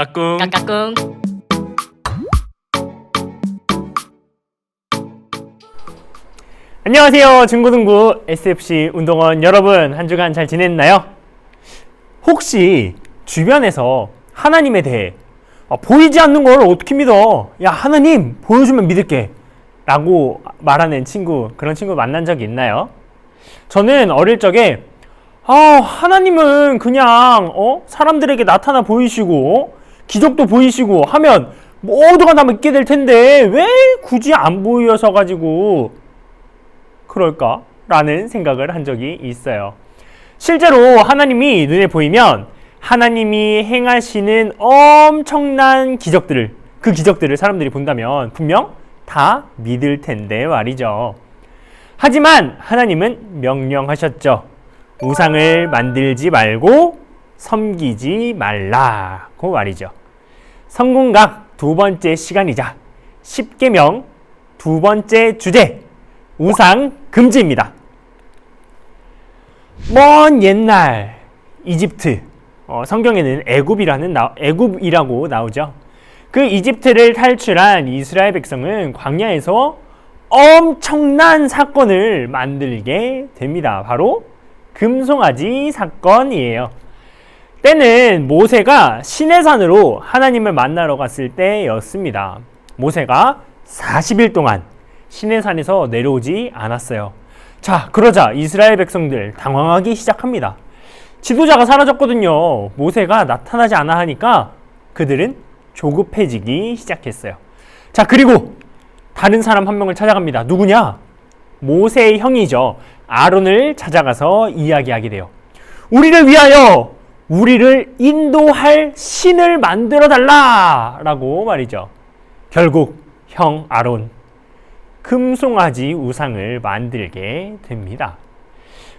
까꿍 까꿍. 안녕하세요. 중고등부 SFC 운동원 여러분, 한 주간 잘 지냈나요? 혹시 주변에서 하나님에 대해 보이지 않는 걸 어떻게 믿어? 야, 하나님 보여주면 믿을게 라고 말하는 친구, 그런 친구 만난 적이 있나요? 저는 어릴 적에 하나님은 그냥 사람들에게 나타나 보이시고 기적도 보이시고 하면 모두가 다 믿게 될 텐데 왜 굳이 안 보여서 가지고 그럴까? 라는 생각을 한 적이 있어요. 실제로 하나님이 눈에 보이면 하나님이 행하시는 엄청난 기적들을, 그 기적들을 사람들이 본다면 분명 다 믿을 텐데 말이죠. 하지만 하나님은 명령하셨죠. 우상을 만들지 말고 섬기지 말라고 말이죠. 성공각 두 번째 시간이자 10계명 두 번째 주제, 우상 금지입니다. 먼 옛날 이집트, 성경에는 애굽이라고 나오죠. 그 이집트를 탈출한 이스라엘 백성은 광야에서 엄청난 사건을 만들게 됩니다. 바로 금송아지 사건이에요. 때는 모세가 시내산으로 하나님을 만나러 갔을 때였습니다. 모세가 40일 동안 시내산에서 내려오지 않았어요. 자, 그러자 이스라엘 백성들 당황하기 시작합니다. 지도자가 사라졌거든요. 모세가 나타나지 않아 하니까 그들은 조급해지기 시작했어요. 자, 그리고 다른 사람 한 명을 찾아갑니다. 누구냐? 모세의 형이죠. 아론을 찾아가서 이야기하게 돼요. 우리를 위하여 우리를 인도할 신을 만들어 달라! 라고 말이죠. 결국 형 아론, 금송아지 우상을 만들게 됩니다.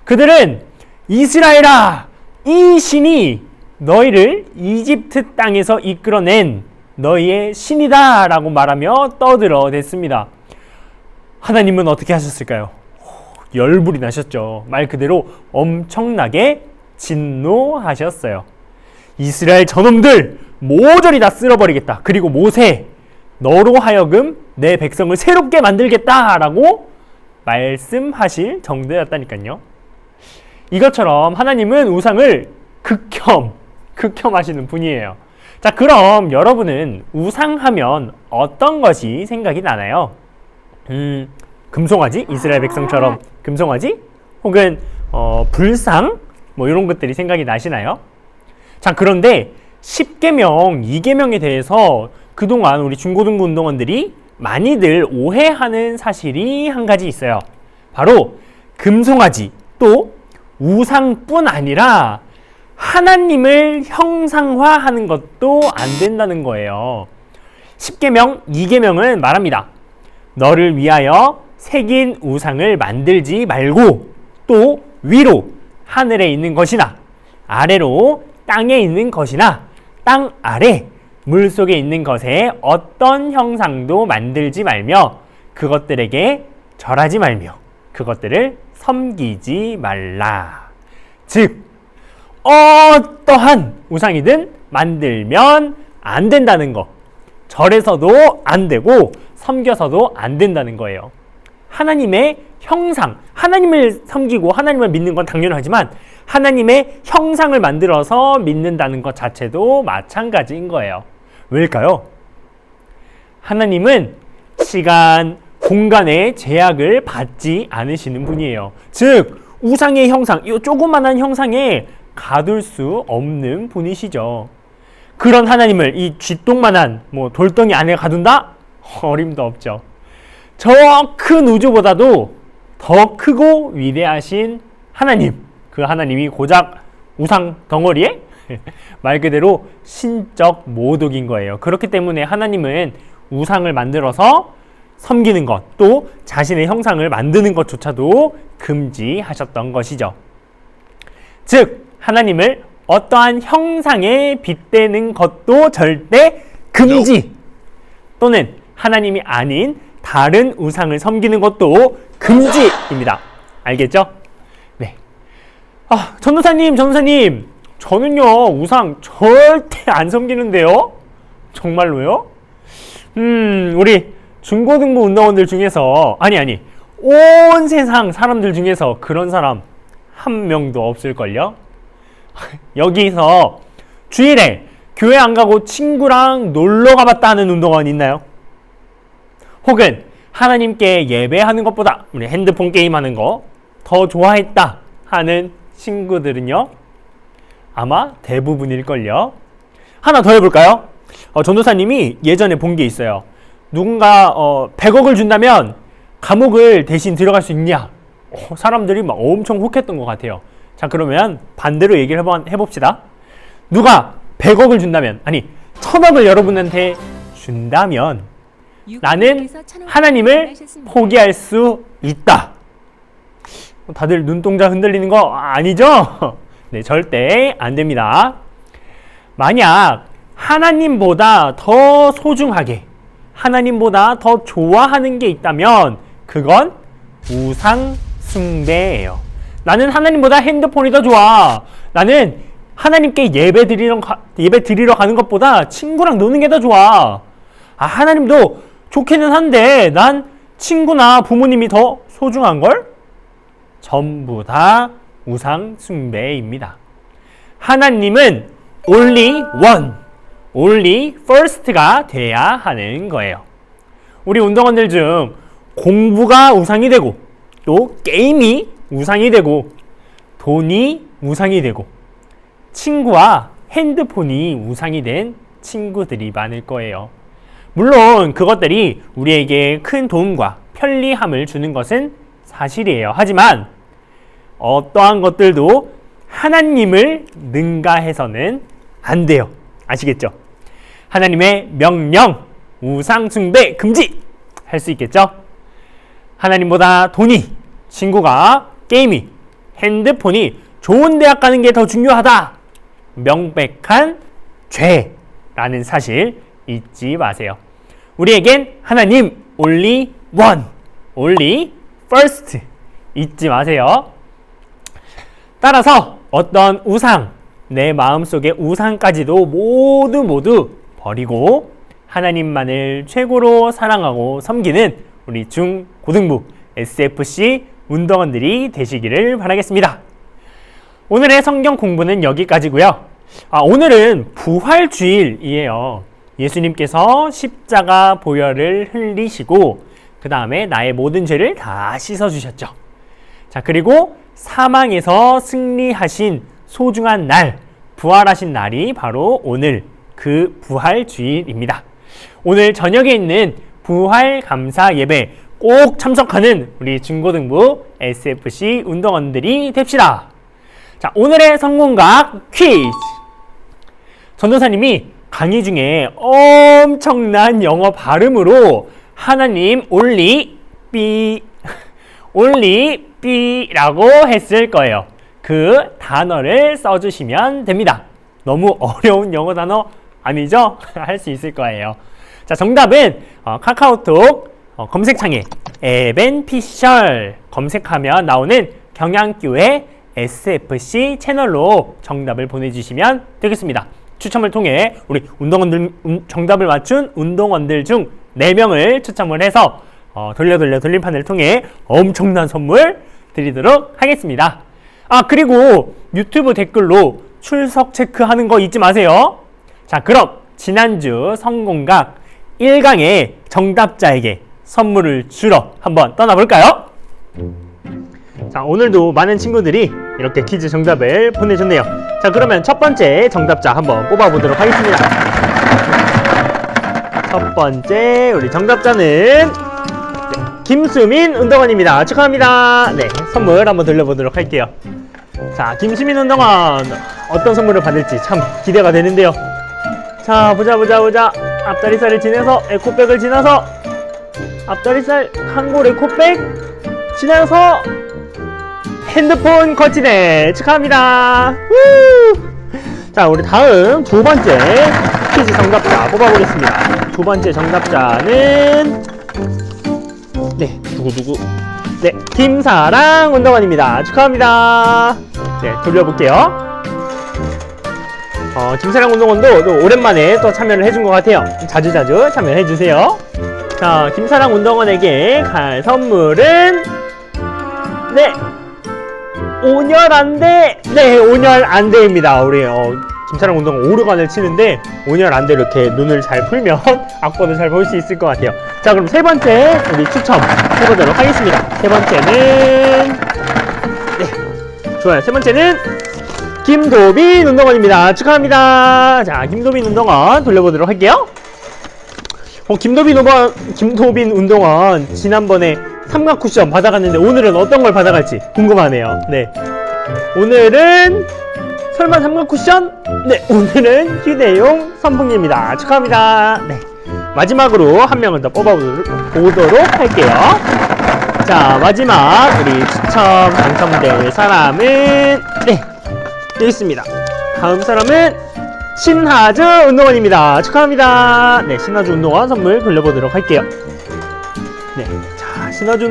그들은 이스라엘아, 이 신이 너희를 이집트 땅에서 이끌어낸 너희의 신이다 라고 말하며 떠들어댔습니다. 하나님은 어떻게 하셨을까요? 열불이 나셨죠. 말 그대로 엄청나게 진노하셨어요. 이스라엘 저놈들 모조리 다 쓸어버리겠다. 그리고 모세, 너로 하여금 내 백성을 새롭게 만들겠다 라고 말씀하실 정도였다니까요. 이것처럼 하나님은 우상을 극혐하시는 분이에요. 자, 그럼 여러분은 우상하면 어떤 것이 생각이 나나요? 금송아지? 이스라엘 백성처럼 금송아지? 혹은 불상? 이런 것들이 생각이 나시나요? 자, 그런데 10계명, 2계명에 대해서 그동안 우리 중고등부 운동원들이 많이들 오해하는 사실이 한 가지 있어요. 바로 금송아지, 또 우상뿐 아니라 하나님을 형상화하는 것도 안 된다는 거예요. 10계명, 2계명은 말합니다. 너를 위하여 새긴 우상을 만들지 말고, 또 위로 하늘에 있는 것이나 아래로 땅에 있는 것이나 땅 아래 물속에 있는 것에 어떤 형상도 만들지 말며 그것들에게 절하지 말며 그것들을 섬기지 말라. 즉 어떠한 우상이든 만들면 안 된다는 거, 절해서도 안 되고 섬겨서도 안 된다는 거예요. 하나님의 형상, 하나님을 섬기고 하나님을 믿는 건 당연하지만 하나님의 형상을 만들어서 믿는다는 것 자체도 마찬가지인 거예요. 왜일까요? 하나님은 시간, 공간의 제약을 받지 않으시는 분이에요. 즉 우상의 형상, 이 조그만한 형상에 가둘 수 없는 분이시죠. 그런 하나님을 이 쥐똥만한 돌덩이 안에 가둔다? 어림도 없죠. 저 큰 우주보다도 더 크고 위대하신 하나님, 그 하나님이 고작 우상 덩어리에 말 그대로 신적 모독인 거예요. 그렇기 때문에 하나님은 우상을 만들어서 섬기는 것, 또 자신의 형상을 만드는 것조차도 금지하셨던 것이죠. 즉 하나님을 어떠한 형상에 빗대는 것도 절대 금지, 또는 하나님이 아닌 다른 우상을 섬기는 것도 금지입니다. 알겠죠? 네. 전도사님, 저는요 우상 절대 안 섬기는데요. 정말로요? 우리 중고등부 운동원들 중에서 온 세상 사람들 중에서 그런 사람 한 명도 없을걸요? 여기서 주일에 교회 안 가고 친구랑 놀러 가봤다 하는 운동원 있나요? 혹은 하나님께 예배하는 것보다 우리 핸드폰 게임하는 거 더 좋아했다 하는 친구들은요? 아마 대부분일걸요? 하나 더 해볼까요? 전도사님이 예전에 본 게 있어요. 누군가 100억을 준다면 감옥을 대신 들어갈 수 있냐? 사람들이 막 엄청 혹했던 것 같아요. 자, 그러면 반대로 얘기를 한번 해봅시다. 누가 100억을 준다면, 1000억을 여러분한테 준다면 나는 하나님을 포기할 수 있다. 다들 눈동자 흔들리는 거 아니죠? 네, 절대 안 됩니다. 만약 하나님보다 더 소중하게, 하나님보다 더 좋아하는 게 있다면 그건 우상 숭배예요. 나는 하나님보다 핸드폰이 더 좋아. 나는 하나님께 예배 드리러 가는 것보다 친구랑 노는 게 더 좋아. 하나님도 좋기는 한데 난 친구나 부모님이 더 소중한걸? 전부 다 우상 숭배입니다. 하나님은 only one, only first가 돼야 하는 거예요. 우리 운동원들 중 공부가 우상이 되고 또 게임이 우상이 되고 돈이 우상이 되고 친구와 핸드폰이 우상이 된 친구들이 많을 거예요. 물론 그것들이 우리에게 큰 도움과 편리함을 주는 것은 사실이에요. 하지만 어떠한 것들도 하나님을 능가해서는 안 돼요. 아시겠죠? 하나님의 명령, 우상 숭배 금지! 할 수 있겠죠? 하나님보다 돈이, 친구가, 게임이, 핸드폰이 좋은 대학 가는 게 더 중요하다. 명백한 죄라는 사실 잊지 마세요. 우리에겐 하나님 only one, only first 잊지 마세요. 따라서 어떤 우상, 내 마음속의 우상까지도 모두 버리고 하나님만을 최고로 사랑하고 섬기는 우리 중고등부 SFC 운동원들이 되시기를 바라겠습니다. 오늘의 성경 공부는 여기까지고요. 오늘은 부활주일이에요. 예수님께서 십자가 보혈을 흘리시고 그 다음에 나의 모든 죄를 다 씻어주셨죠. 자, 그리고 사망에서 승리하신 소중한 날, 부활하신 날이 바로 오늘 그 부활주일입니다. 오늘 저녁에 있는 부활 감사 예배 꼭 참석하는 우리 중고등부 SFC 운동원들이 됩시다. 자, 오늘의 성공각 퀴즈. 전도사님이 강의 중에 엄청난 영어 발음으로 하나님 only B라고 했을 거예요. 그 단어를 써주시면 됩니다. 너무 어려운 영어 단어 아니죠? 할 수 있을 거예요. 자, 정답은 카카오톡 검색창에 에벤피셜 검색하면 나오는 경양교회 SFC 채널로 정답을 보내주시면 되겠습니다. 추첨을 통해 우리 정답을 맞춘 운동원들 중 4명을 추첨을 해서 돌림판을 통해 엄청난 선물 드리도록 하겠습니다. 그리고 유튜브 댓글로 출석 체크하는 거 잊지 마세요. 자, 그럼 지난주 성공각 1강의 정답자에게 선물을 주러 한번 떠나볼까요? 자, 오늘도 많은 친구들이 이렇게 퀴즈 정답을 보내줬네요. 자, 그러면 첫 번째 정답자 한번 뽑아보도록 하겠습니다. 첫 번째 우리 정답자는 김수민 운동원입니다. 축하합니다. 네, 선물 한번 돌려보도록 할게요. 자, 김수민 운동원 어떤 선물을 받을지 참 기대가 되는데요. 자, 보자. 앞다리살을 지나서 에코백을 지나서 앞다리살 한골 에코백 지나서 핸드폰 거치대 축하합니다. 자, 우리 다음 두 번째 퀴즈 정답자 뽑아보겠습니다. 두 번째 정답자는 누구? 네, 김사랑 운동원입니다. 축하합니다. 네, 돌려볼게요. 김사랑 운동원도 또 오랜만에 또 참여를 해준 것 같아요. 자주자주 참여해주세요. 자, 김사랑 운동원에게 갈 선물은 네, 온열안대. 네, 온열안대입니다. 우리 김사랑 운동원 오르간을 치는데 온열안대 이렇게 눈을 잘 풀면 악보도 잘 볼 수 있을 것 같아요. 자, 그럼 세 번째 우리 추첨 해보도록 하겠습니다. 세 번째는 네, 좋아요. 세 번째는 김도빈 운동원입니다. 축하합니다. 자, 김도빈 운동원 돌려보도록 할게요. 김도빈 운동원 지난번에 삼각 쿠션 받아갔는데 오늘은 어떤 걸 받아갈지 궁금하네요. 네, 오늘은 설마 삼각 쿠션? 네, 오늘은 휴대용 선풍기입니다. 축하합니다. 네, 마지막으로 한 명을 더 뽑아보도록 할게요. 자, 마지막 우리 추첨 당첨될 사람은 네, 여기 있습니다. 다음 사람은 신하주 운동원입니다. 축하합니다. 네, 신하주 운동원 선물 돌려보도록 할게요. 네, 자, 신하주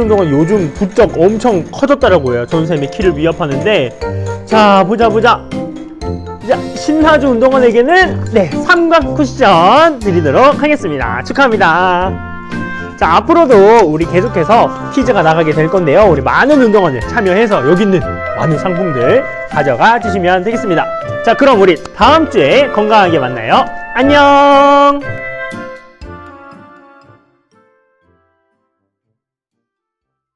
운동원 요즘 부쩍 엄청 커졌더라고요. 전쌤이 키를 위협하는데, 자, 보자. 자, 신하주 운동원에게는 네, 삼각 쿠션 드리도록 하겠습니다. 축하합니다. 자, 앞으로도 우리 계속해서 퀴즈가 나가게 될 건데요. 우리 많은 운동원들 참여해서 여기 있는 많은 상품들 가져가 주시면 되겠습니다. 자, 그럼 우리 다음 주에 건강하게 만나요. 안녕.